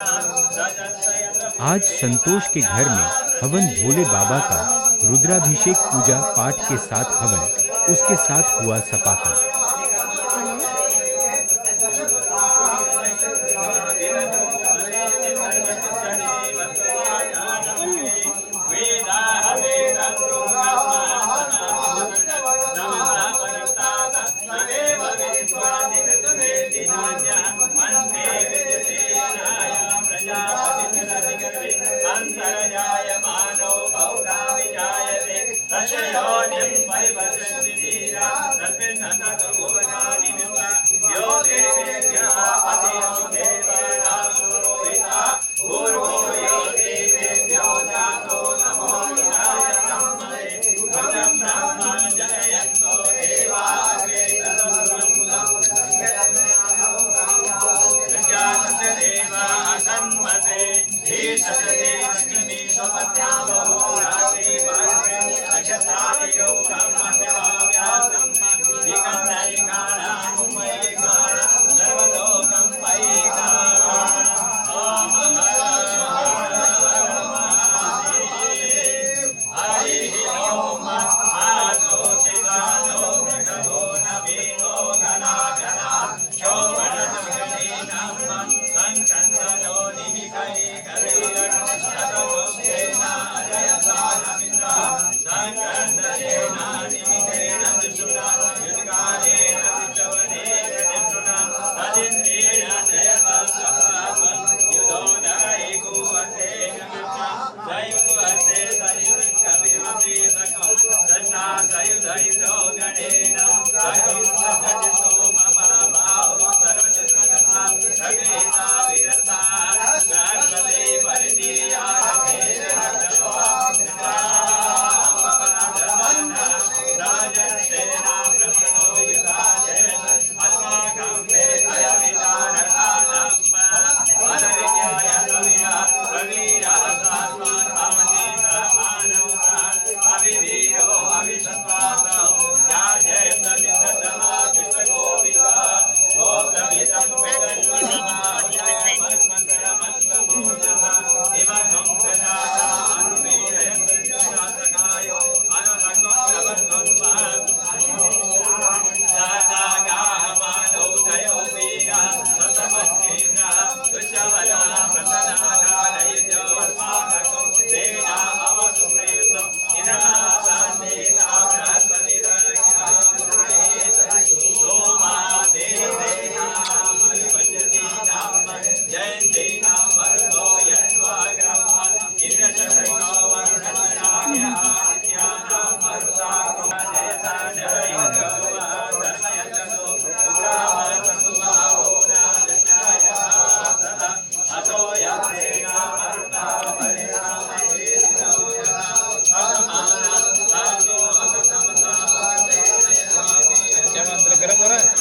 आज संतोष के घर में हवन भोले बाबा का रुद्राभिषेक पूजा पाठ के साथ हवन, उसके साथ हुआ सपाकन। अंतरजाय मानो बहुनामि जायते तस्योनिं परिवर्तन्ति धीरा तस्मिन् हततो भुवनानि विश्वा यो देवेभ्यः पतियो देवानां पुरोहिता पूर्वो यो देवेभ्यो जातो नमो बुद्धाय ब्रह्मणे भजं ब्रह्म जनयन्तो देवाग्रे सन्मते गरम हो रहा है।